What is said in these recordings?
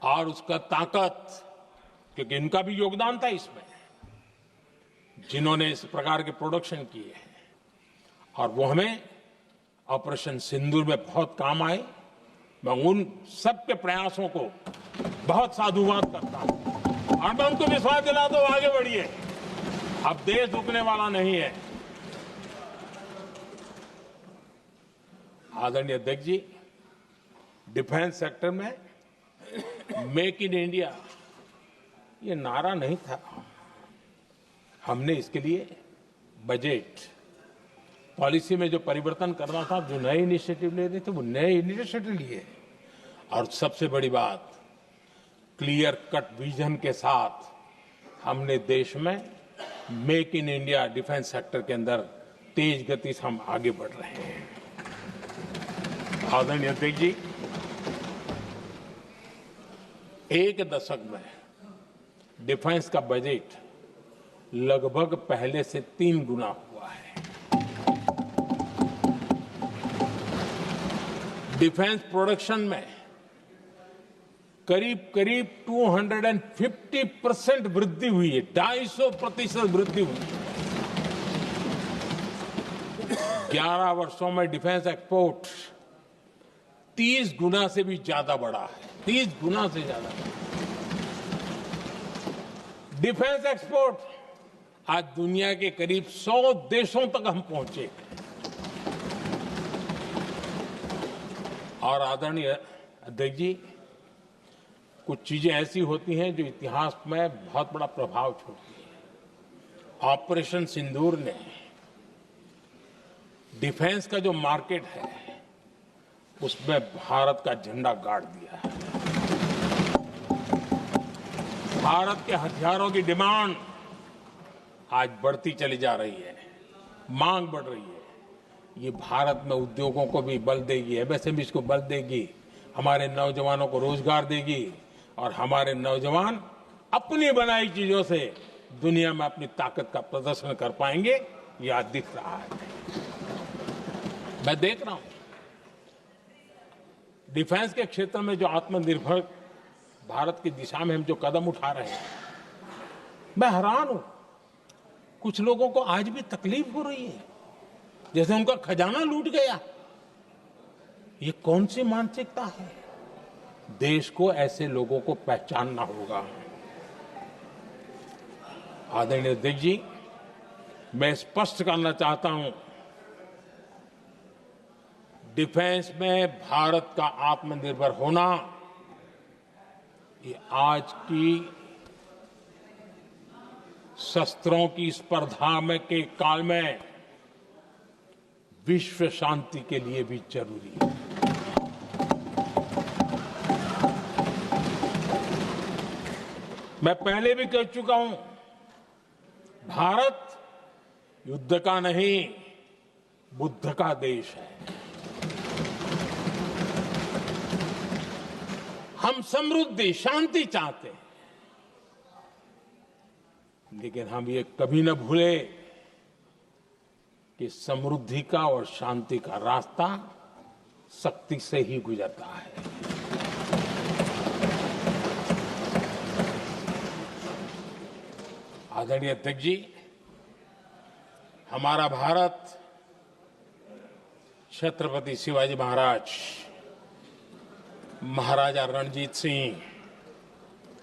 और उसका ताकत, क्योंकि इनका भी योगदान था इसमें, जिन्होंने इस प्रकार के प्रोडक्शन किए हैं, और वो हमें ऑपरेशन सिंदूर में बहुत काम आए। मैं उन सबके प्रयासों को बहुत साधुवाद करता हूं और मैं उनको विश्वास दिलाता हूं, आगे बढ़िए, अब देश रुकने वाला नहीं है। आदरणीय अध्यक्ष जी, डिफेंस सेक्टर में मेक इन इंडिया ये नारा नहीं था। हमने इसके लिए बजट पॉलिसी में जो परिवर्तन करना था, जो नए इनिशिएटिव ले रहे थे, वो नए इनिशिएटिव लिए। और सबसे बड़ी बात, क्लियर कट विजन के साथ हमने देश में make in India defence sector के अंदर तेज गति से हम आगे बढ़ रहे हैं। आदरणीय अध्यक्ष जी, एक दशक में डिफेंस का बजट लगभग पहले से 3 गुना हुआ है। डिफेंस प्रोडक्शन में करीब करीब 250% वृद्धि हुई है, 250% वृद्धि हुई है। 11 वर्षों में डिफेंस एक्सपोर्ट 30 गुना से भी ज्यादा बढ़ा है, 30 गुना से ज्यादा। डिफेंस एक्सपोर्ट आज दुनिया के करीब 100 देशों तक हम पहुंचे। और आदरणीय अध्यक्ष जी, कुछ चीजें ऐसी होती हैं जो इतिहास में बहुत बड़ा प्रभाव छोड़ती हैं। ऑपरेशन सिंदूर ने डिफेंस का जो मार्केट है उसमें भारत का झंडा गाड़ दिया है। भारत के हथियारों की डिमांड आज बढ़ती चली जा रही है, मांग बढ़ रही है। ये भारत में उद्योगों को भी बल देगी, एमएसएमई को बल देगी, हमारे नौजवानों को रोजगार देगी, और हमारे नौजवान अपनी बनाई चीजों से दुनिया में अपनी ताकत का प्रदर्शन कर पाएंगे। ये आज दिख रहा है। मैं देख रहा हूं डिफेंस के क्षेत्र में जो आत्मनिर्भर भारत की दिशा में हम जो कदम उठा रहे हैं, मैं हैरान हूं। कुछ लोगों को आज भी तकलीफ हो रही है, जैसे उनका खजाना लूट गया। ये कौन सी मानसिकता है? देश को ऐसे लोगों को पहचानना होगा। आदरणीय अध्यक्ष जी, मैं स्पष्ट करना चाहता हूं, डिफेंस में भारत का आत्मनिर्भर होना ये आज की शस्त्रों की स्पर्धा में के काल में विश्व शांति के लिए भी जरूरी है। मैं पहले भी कह चुका हूं, भारत युद्ध का नहीं, बुद्ध का देश है। हम समृद्धि, शांति चाहते हैं, लेकिन हम ये कभी न भूले कि समृद्धि का और शांति का रास्ता शक्ति से ही गुजरता है। आदरणीय अध्यक्ष जी, हमारा भारत छत्रपति शिवाजी महाराज, महाराजा रणजीत सिंह,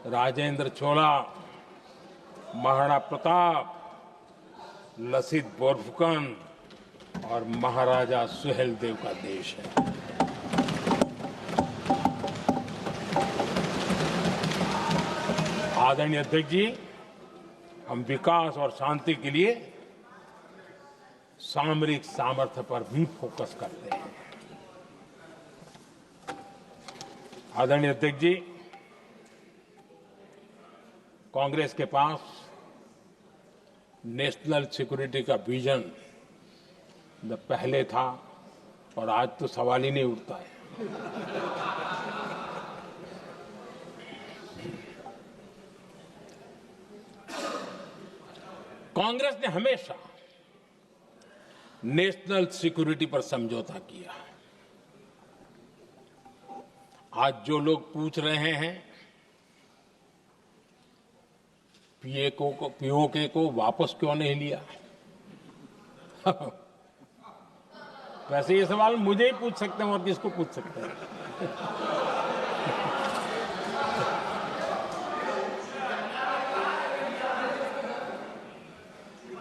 राजेंद्र चोला, महाराणा प्रताप, लसित बोरफुकन और महाराजा सुहेलदेव का देश है। आदरणीय अध्यक्ष जी, हम विकास और शांति के लिए सामरिक सामर्थ्य पर भी फोकस करते हैं। आदरणीय अध्यक्ष जी, कांग्रेस के पास नेशनल सिक्योरिटी का विजन पहले था और आज तो सवाल ही नहीं उठता है। कांग्रेस ने हमेशा नेशनल सिक्योरिटी पर समझौता किया। आज जो लोग पूछ रहे हैं पीओके को वापस क्यों नहीं लिया? वैसे ये सवाल मुझे ही पूछ सकते हैं और किसको पूछ सकते हैं?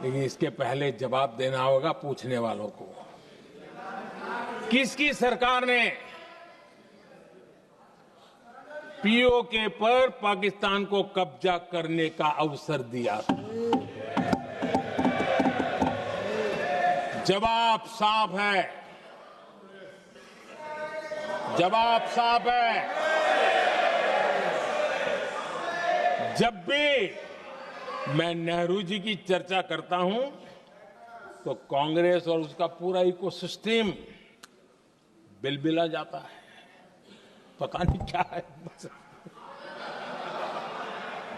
लेकिन इसके पहले जवाब देना होगा पूछने वालों को। किसकी सरकार ने पीओके पर पाकिस्तान को कब्जा करने का अवसर दिया? जवाब साफ है, जवाब साफ है। जब भी मैं नेहरू जी की चर्चा करता हूं तो कांग्रेस और उसका पूरा इकोसिस्टम बिलबिला जाता है, पता नहीं क्या है।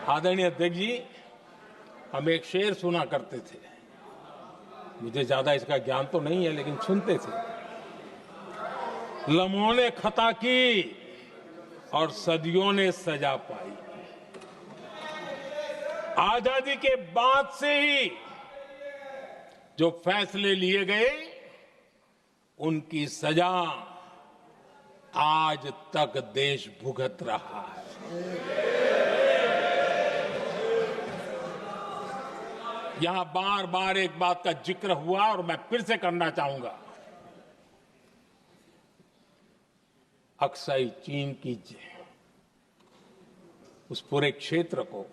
आदरणीय अध्यक्ष जी, हम एक शेर सुना करते थे, मुझे ज्यादा इसका ज्ञान तो नहीं है लेकिन सुनते थे। लम्हों ने खता की और सदियों ने सजा पाई। आजादी के बाद से ही जो फैसले लिए गए उनकी सजा आज तक देश भुगत रहा है। यहां बार बार एक बात का जिक्र हुआ और मैं फिर से करना चाहूंगा। अक्साई चीन की उस पूरे क्षेत्र को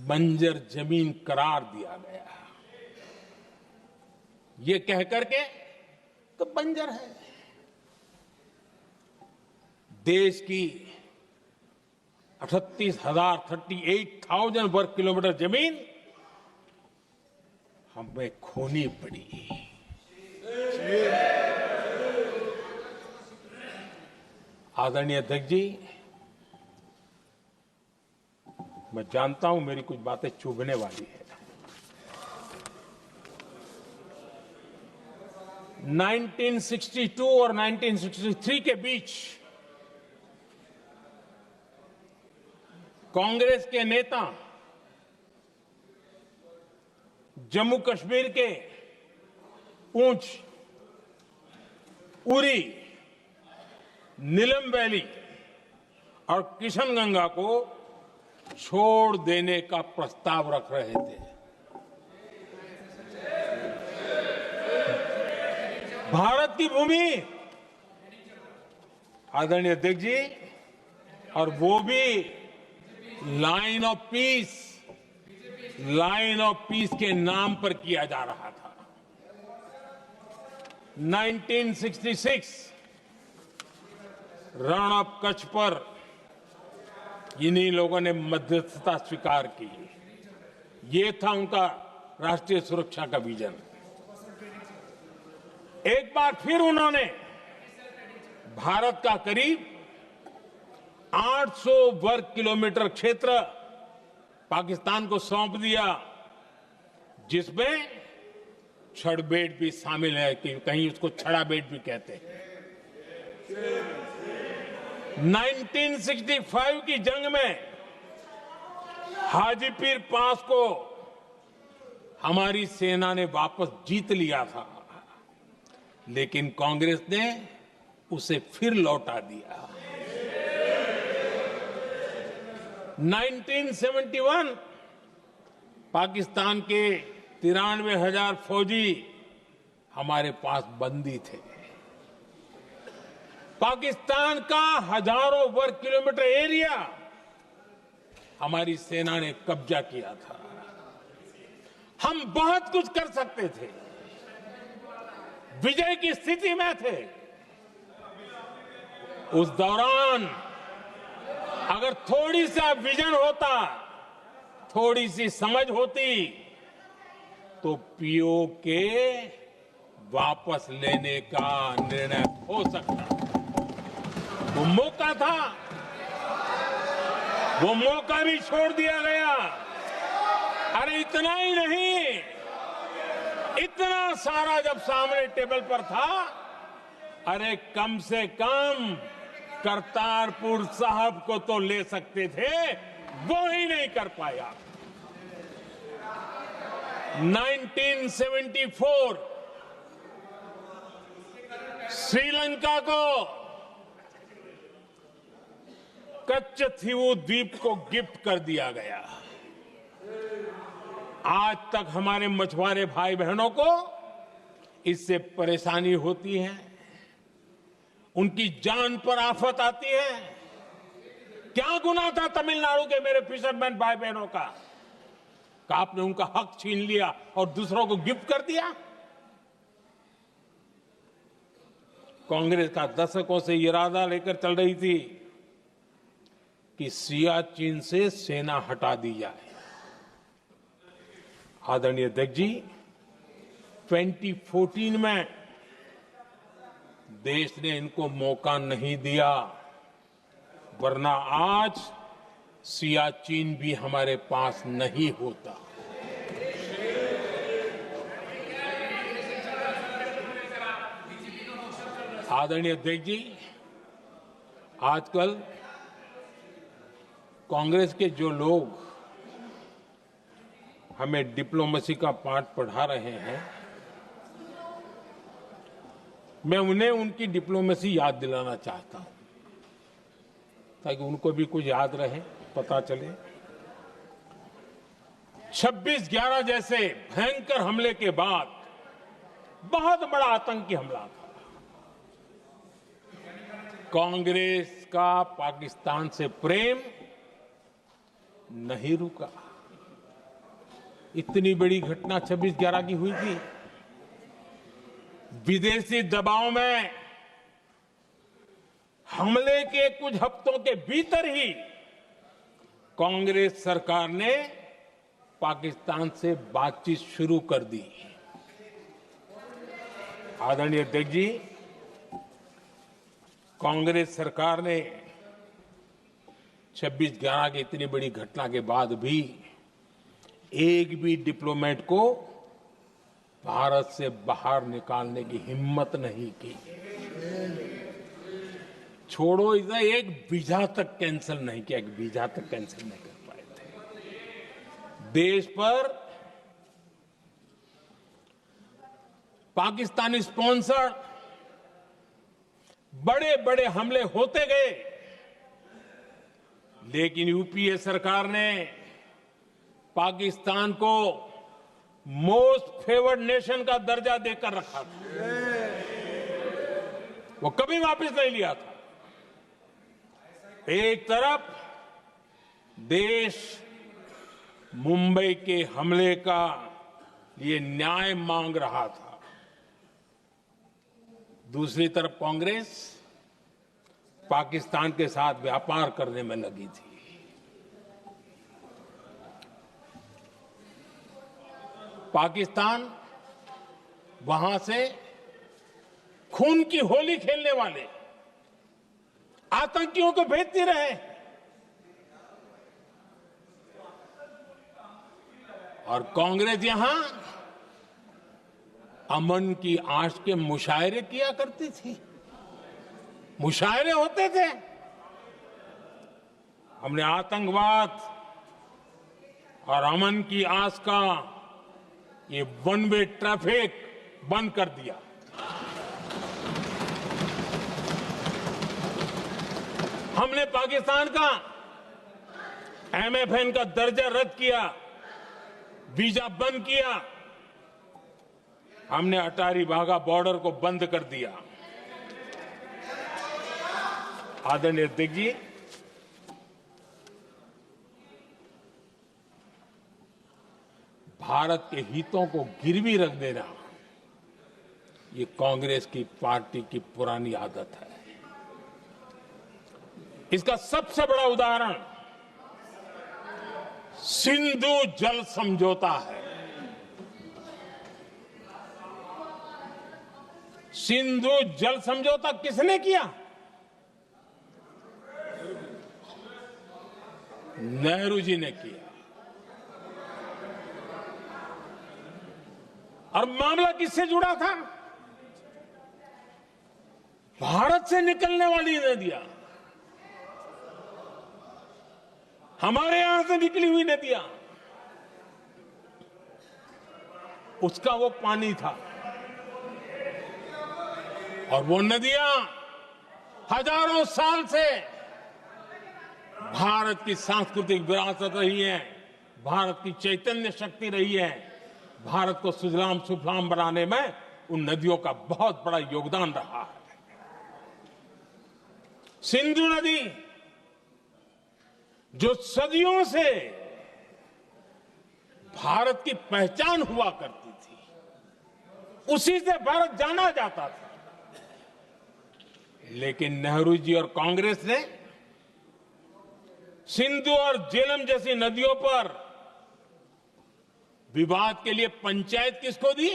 बंजर जमीन करार दिया गया, ये कह करके तो बंजर है। देश की 38,000 वर्ग किलोमीटर जमीन हमें खोनी पड़ी। आदरणीय अध्यक्ष जी, मैं जानता हूं मेरी कुछ बातें चुभने वाली है। 1962 और 1963 के बीच कांग्रेस के नेता जम्मू कश्मीर के पूंछ, उरी, नीलम वैली और किशनगंगा को छोड़ देने का प्रस्ताव रख रहे थे। भारत की भूमि, आदरणीय अध्यक्ष जी, और वो भी लाइन ऑफ पीस के नाम पर किया जा रहा था। 1966 रण ऑफ कच्छ पर इन्हीं लोगों ने मध्यस्थता स्वीकार की। ये था उनका राष्ट्रीय सुरक्षा का विजन। एक बार फिर उन्होंने भारत का करीब 800 वर्ग किलोमीटर क्षेत्र पाकिस्तान को सौंप दिया, जिसमें छड़बेट भी शामिल है, कि कहीं उसको छड़ा बेट भी कहते हैं। 1965 की जंग में हाजीपीर पास को हमारी सेना ने वापस जीत लिया था, लेकिन कांग्रेस ने उसे फिर लौटा दिया। 1971 पाकिस्तान के 93,000 फौजी हमारे पास बंदी थे। पाकिस्तान का हजारों वर्ग किलोमीटर एरिया हमारी सेना ने कब्जा किया था। हम बहुत कुछ कर सकते थे, विजय की स्थिति में थे। उस दौरान अगर थोड़ी सा विजन होता, थोड़ी सी समझ होती, तो पीओके वापस लेने का निर्णय हो सकता। वो मौका था, वो मौका भी छोड़ दिया गया। अरे इतना ही नहीं, इतना सारा जब सामने टेबल पर था, अरे कम से कम करतारपुर साहब को तो ले सकते थे, वो ही नहीं कर पाया। 1974 श्रीलंका को कच्चथीवू द्वीप को गिफ्ट कर दिया गया। आज तक हमारे मछुआरे भाई बहनों को इससे परेशानी होती है, उनकी जान पर आफत आती है। क्या गुनाह था तमिलनाडु के मेरे फिशरमैन भाई बहनों का कि आपने उनका हक छीन लिया और दूसरों को गिफ्ट कर दिया? कांग्रेस का दशकों से इरादा लेकर चल रही थी कि सियाचिन से सेना हटा दी जाए। आदरणीय अध्यक्ष जी, 2014 में देश ने इनको मौका नहीं दिया, वरना आज सियाचिन भी हमारे पास नहीं होता। आदरणीय अध्यक्ष जी, आजकल कांग्रेस के जो लोग हमें डिप्लोमेसी का पाठ पढ़ा रहे हैं, मैं उन्हें उनकी डिप्लोमेसी याद दिलाना चाहता हूं ताकि उनको भी कुछ याद रहे, पता चले। 26/11 जैसे भयंकर हमले के बाद बहुत बड़ा आतंकी हमला था। कांग्रेस का पाकिस्तान से प्रेम नहीं रुका। इतनी बड़ी घटना 26/11 की हुई थी। विदेशी दबाव में हमले के कुछ हफ्तों के भीतर ही कांग्रेस सरकार ने पाकिस्तान से बातचीत शुरू कर दी। आदरणीय अध्यक्ष जी, कांग्रेस सरकार ने 26/11 की इतनी बड़ी घटना के बाद भी एक भी डिप्लोमेट को भारत से बाहर निकालने की हिम्मत नहीं की। छोड़ो इधर, एक वीजा तक कैंसिल नहीं किया, एक वीजा तक कैंसिल नहीं कर पाए थे। देश पर पाकिस्तानी स्पॉन्सर बड़े बड़े हमले होते गए, लेकिन यूपीए सरकार ने पाकिस्तान को मोस्ट फेवर्ड नेशन का दर्जा देकर रखा था। वो कभी वापस नहीं लिया था। एक तरफ देश मुंबई के हमले का ये न्याय मांग रहा था, दूसरी तरफ कांग्रेस पाकिस्तान के साथ व्यापार करने में लगी थी। पाकिस्तान वहां से खून की होली खेलने वाले आतंकियों को भेजते रहे और कांग्रेस यहां अमन की आश के मुशायरे किया करती थी। मुशायरे होते थे। हमने आतंकवाद और अमन की आस का ये वन वे ट्रैफिक बंद कर दिया। हमने पाकिस्तान का एमएफएन का दर्जा रद्द किया, वीजा बंद किया। हमने अटारी वाघा बॉर्डर को बंद कर दिया। आदरणीय अध्यक्ष जी, भारत के हितों को गिरवी रख देना ये कांग्रेस की पार्टी की पुरानी आदत है। इसका सबसे बड़ा उदाहरण सिंधु जल समझौता है। सिंधु जल समझौता किसने किया? नेहरू जी ने किया। और मामला किससे जुड़ा था? भारत से निकलने वाली नदियां, हमारे यहां से निकली हुई नदियां। उसका वो पानी था। और वो नदियां हजारों साल से भारत की सांस्कृतिक विरासत रही है, भारत की चैतन्य शक्ति रही है। भारत को सुजलाम सुफलाम बनाने में उन नदियों का बहुत बड़ा योगदान रहा है। सिंधु नदी जो सदियों से भारत की पहचान हुआ करती थी, उसी से भारत जाना जाता था। लेकिन नेहरू जी और कांग्रेस ने सिंधु और झेलम जैसी नदियों पर विवाद के लिए पंचायत किसको दी?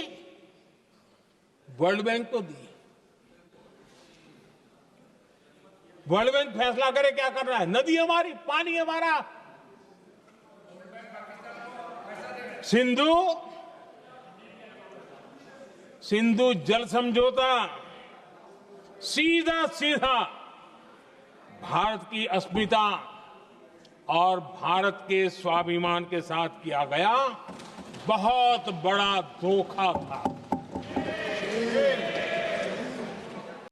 वर्ल्ड बैंक को दी। वर्ल्ड बैंक फैसला करे क्या कर रहा है? नदी हमारी, पानी हमारा। सिंधु जल समझौता सीधा सीधा भारत की अस्मिता और भारत के स्वाभिमान के साथ किया गया बहुत बड़ा धोखा था।